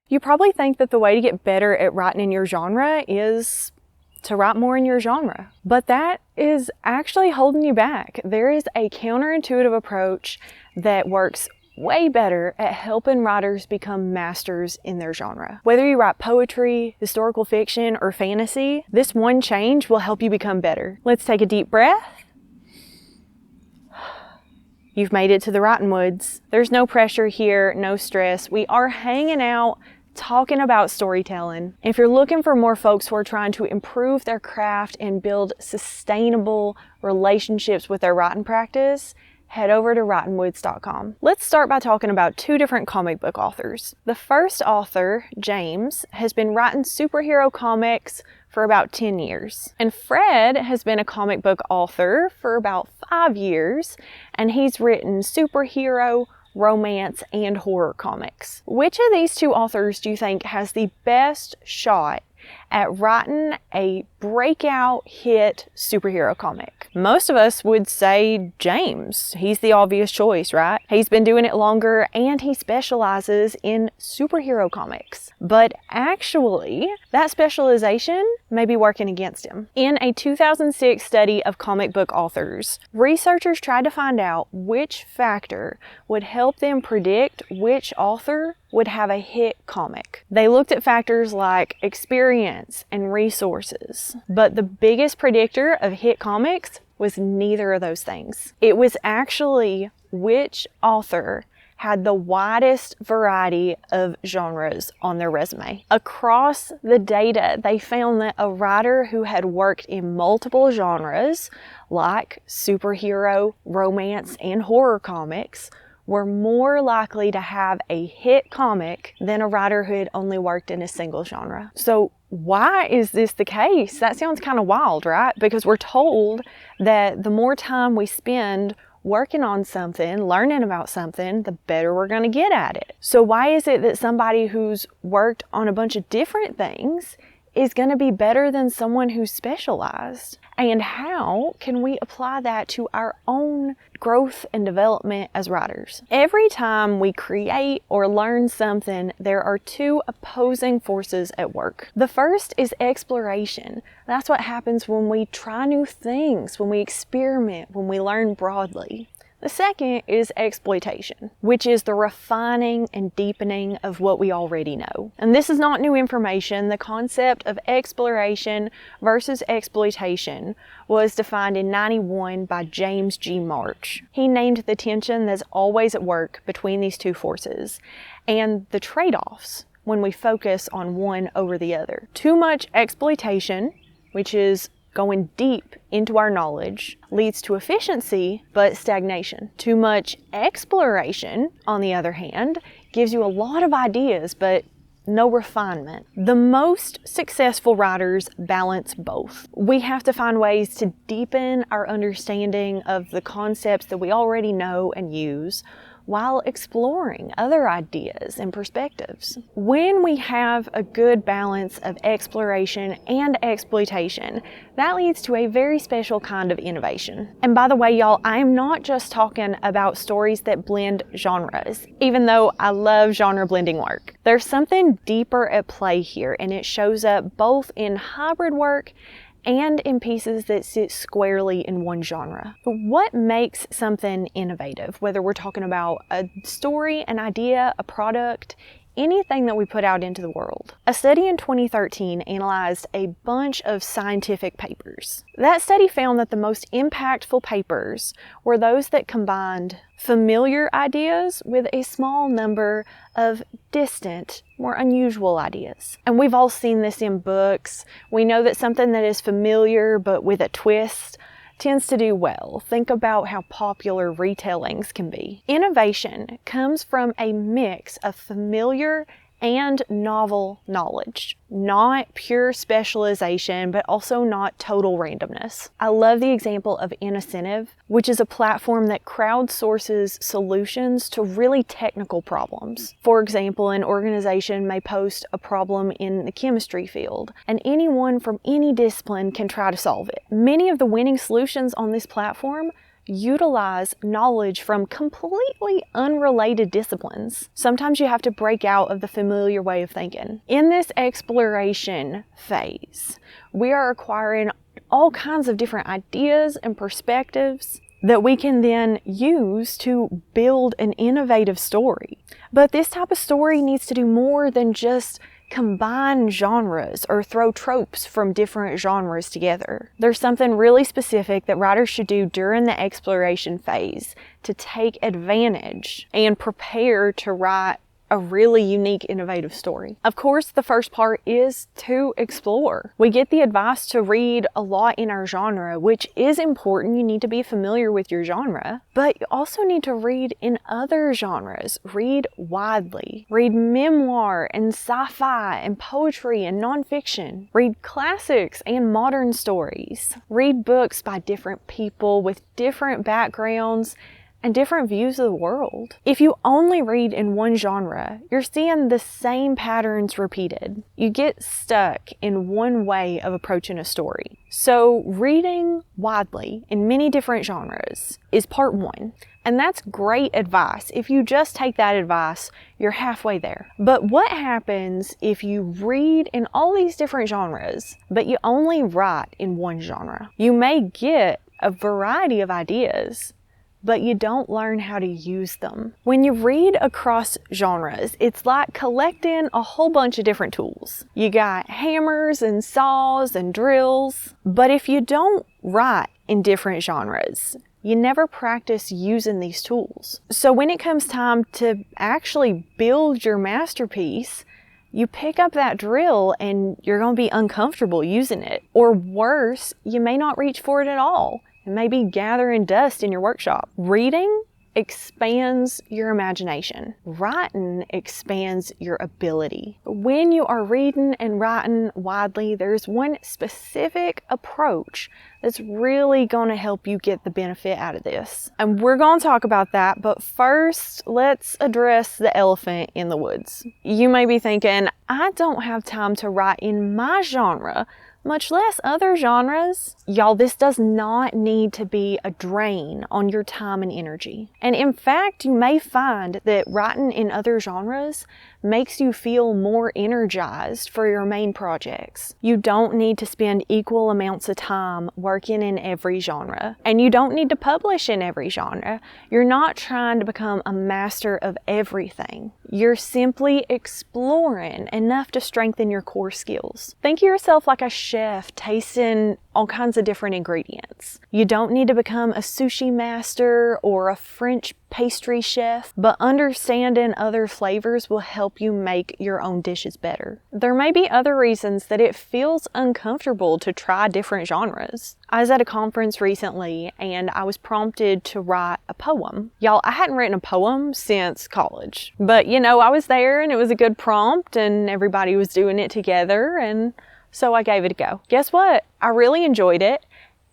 You probably think that the way to get better at writing in your genre is to write more in your genre, but that is actually holding you back. There is a counterintuitive approach that works way better at helping writers become masters in their genre. Whether you write poetry, historical fiction, or fantasy, this one change will help you become better. Let's take a deep breath. You've made it to the writing woods. There's no pressure here, no stress. We are hanging out, talking about storytelling. If you're looking for more folks who are trying to improve their craft and build sustainable relationships with their writing practice, head over to writingwoods.com. Let's start by talking about two different comic book authors. The first author, James, has been writing superhero comics for about 10 years. And Fred has been a comic book author for about 5 years, and he's written superhero, romance, and horror comics. Which of these two authors do you think has the best shot at writing a breakout hit superhero comic? Most of us would say James. He's the obvious choice, right? He's been doing it longer and he specializes in superhero comics. But actually, that specialization may be working against him. In a 2006 study of comic book authors, researchers tried to find out which factor would help them predict which author would have a hit comic. They looked at factors like experience and resources, but the biggest predictor of hit comics was neither of those things. It was actually which author had the widest variety of genres on their resume. Across the data, they found that a writer who had worked in multiple genres, like superhero, romance, and horror comics, were more likely to have a hit comic than a writer who had only worked in a single genre. So why is this the case? That sounds kind of wild, right? Because we're told that the more time we spend working on something, learning about something, the better we're going to get at it. So why is it that somebody who's worked on a bunch of different things is going to be better than someone who's specialized? And how can we apply that to our own growth and development as writers? Every time we create or learn something, there are two opposing forces at work. The first is exploration. That's what happens when we try new things, when we experiment, when we learn broadly. The second is exploitation, which is the refining and deepening of what we already know. And this is not new information. The concept of exploration versus exploitation was defined in 1991 by James G. March. He named the tension that's always at work between these two forces and the trade-offs when we focus on one over the other. Too much exploitation, which is going deep into our knowledge, leads to efficiency but stagnation. Too much exploration, on the other hand, gives you a lot of ideas but no refinement. The most successful writers balance both. We have to find ways to deepen our understanding of the concepts that we already know and use, while exploring other ideas and perspectives. When we have a good balance of exploration and exploitation, that leads to a very special kind of innovation. And by the way, y'all, I am not just talking about stories that blend genres, even though I love genre blending work. There's something deeper at play here, and it shows up both in hybrid work and in pieces that sit squarely in one genre. But what makes something innovative? Whether we're talking about a story, an idea, a product, anything that we put out into the world. A study in 2013 analyzed a bunch of scientific papers. That study found that the most impactful papers were those that combined familiar ideas with a small number of distant, more unusual ideas. And we've all seen this in books. We know that something that is familiar but with a twist tends to do well. Think about how popular retellings can be. Innovation comes from a mix of familiar and novel knowledge, not pure specialization, but also not total randomness. I love the example of Incentive, which is a platform that crowdsources solutions to really technical problems. For example, an organization may post a problem in the chemistry field, and anyone from any discipline can try to solve it. Many of the winning solutions on this platform utilize knowledge from completely unrelated disciplines. Sometimes you have to break out of the familiar way of thinking. In this exploration phase, we are acquiring all kinds of different ideas and perspectives that we can then use to build an innovative story. But this type of story needs to do more than just combine genres or throw tropes from different genres together. There's something really specific that writers should do during the exploration phase to take advantage and prepare to write a really unique, innovative story. Of course, the first part is to explore. We get the advice to read a lot in our genre, which is important. You need to be familiar with your genre, but you also need to read in other genres. Read widely. Read memoir and sci-fi and poetry and nonfiction. Read classics and modern stories. Read books by different people with different backgrounds and different views of the world. If you only read in one genre, you're seeing the same patterns repeated. You get stuck in one way of approaching a story. So reading widely in many different genres is part one. And that's great advice. If you just take that advice, you're halfway there. But what happens if you read in all these different genres, but you only write in one genre? You may get a variety of ideas, but you don't learn how to use them. When you read across genres, it's like collecting a whole bunch of different tools. You got hammers and saws and drills, but if you don't write in different genres, you never practice using these tools. So when it comes time to actually build your masterpiece, you pick up that drill and you're going to be uncomfortable using it. Or worse, you may not reach for it at all. And maybe gathering dust in your workshop. Reading expands your imagination. Writing expands your ability. When you are reading and writing widely, there's one specific approach that's really going to help you get the benefit out of this. And we're going to talk about that, but first, let's address the elephant in the woods. You may be thinking, I don't have time to write in my genre, much less other genres. Y'all, this does not need to be a drain on your time and energy. And in fact, you may find that writing in other genres makes you feel more energized for your main projects. You don't need to spend equal amounts of time working in every genre, and you don't need to publish in every genre. You're not trying to become a master of everything. You're simply exploring enough to strengthen your core skills. Think of yourself like a chef tasting all kinds of different ingredients. You don't need to become a sushi master or a French pastry chef, but understanding other flavors will help you make your own dishes better. There may be other reasons that it feels uncomfortable to try different genres. I was at a conference recently and I was prompted to write a poem. Y'all, I hadn't written a poem since college, but I was there and it was a good prompt and everybody was doing it together, and so I gave it a go. Guess what? I really enjoyed it,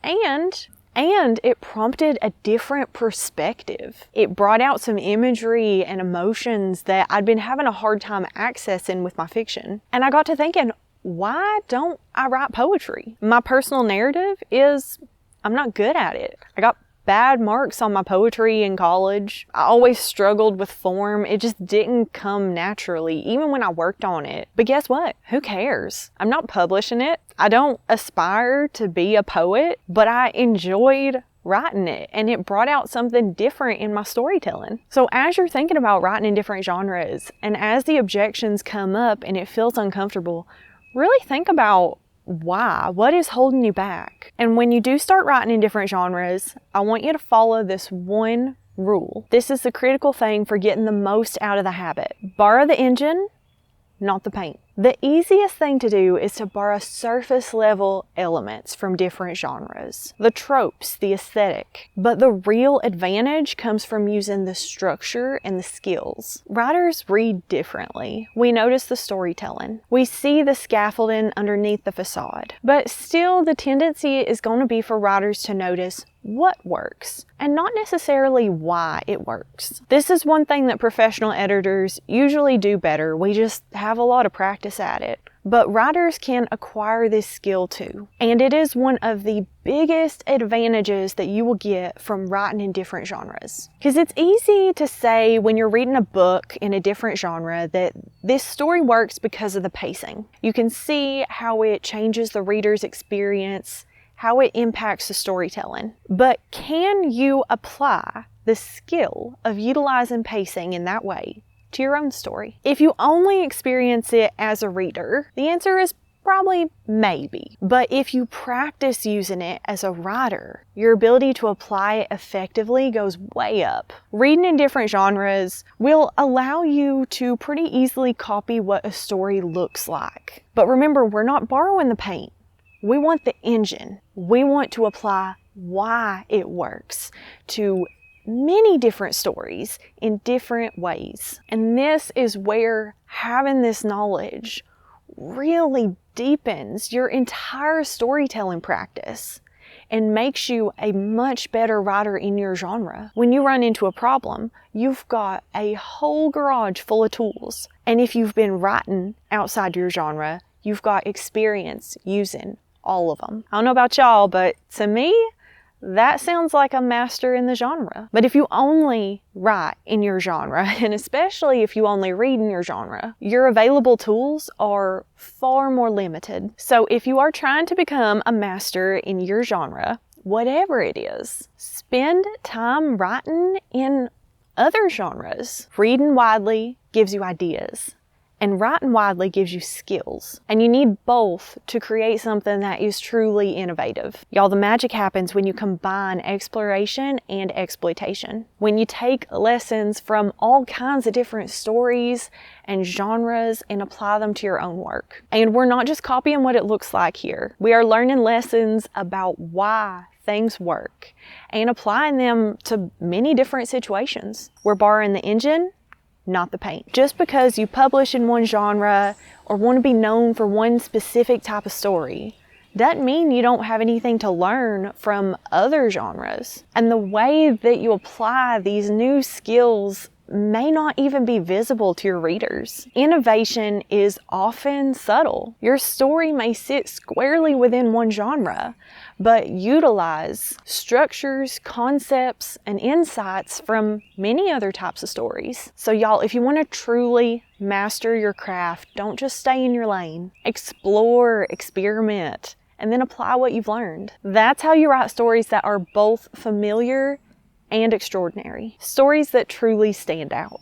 and it prompted a different perspective. It brought out some imagery and emotions that I'd been having a hard time accessing with my fiction. And I got to thinking, why don't I write poetry? My personal narrative is I'm not good at it. I got bad marks on my poetry in college. I always struggled with form. It just didn't come naturally, even when I worked on it. But guess what? Who cares? I'm not publishing it. I don't aspire to be a poet, but I enjoyed writing it, and it brought out something different in my storytelling. So as you're thinking about writing in different genres, and as the objections come up and it feels uncomfortable, really think about why? What is holding you back? And when you do start writing in different genres, I want you to follow this one rule. This is the critical thing for getting the most out of the habit. Borrow the engine, not the paint. The easiest thing to do is to borrow surface level elements from different genres, the tropes, the aesthetic. But the real advantage comes from using the structure and the skills. Writers read differently. We notice the storytelling. We see the scaffolding underneath the facade. But still, the tendency is going to be for writers to notice what works and not necessarily why it works. This is one thing that professional editors usually do better. We just have a lot of practice at it. but writers can acquire this skill too. And it is one of the biggest advantages that you will get from writing in different genres. Because it's easy to say when you're reading a book in a different genre that this story works because of the pacing. You can see how it changes the reader's experience, how it impacts the storytelling. But can you apply the skill of utilizing pacing in that way to your own story? If you only experience it as a reader, the answer is probably maybe. But if you practice using it as a writer, your ability to apply it effectively goes way up. Reading in different genres will allow you to pretty easily copy what a story looks like. But remember, we're not borrowing the paint. We want the engine. We want to apply why it works to many different stories in different ways. And this is where having this knowledge really deepens your entire storytelling practice and makes you a much better writer in your genre. When you run into a problem, you've got a whole garage full of tools. And if you've been writing outside your genre, you've got experience using all of them. I don't know about y'all, but to me, that sounds like a master in the genre. But if you only write in your genre, and especially if you only read in your genre, your available tools are far more limited. So if you are trying to become a master in your genre, whatever it is, spend time writing in other genres. Reading widely gives you ideas, and writing widely gives you skills. And you need both to create something that is truly innovative. Y'all, the magic happens when you combine exploration and exploitation. When you take lessons from all kinds of different stories and genres and apply them to your own work. And we're not just copying what it looks like here. We are learning lessons about why things work and applying them to many different situations. We're borrowing the engine, not the paint. Just because you publish in one genre or want to be known for one specific type of story doesn't mean you don't have anything to learn from other genres. And the way that you apply these new skills may not even be visible to your readers. Innovation is often subtle. Your story may sit squarely within one genre, but utilize structures, concepts, and insights from many other types of stories. So y'all, if you want to truly master your craft, don't just stay in your lane. Explore, experiment, and then apply what you've learned. That's how you write stories that are both familiar and extraordinary. Stories that truly stand out.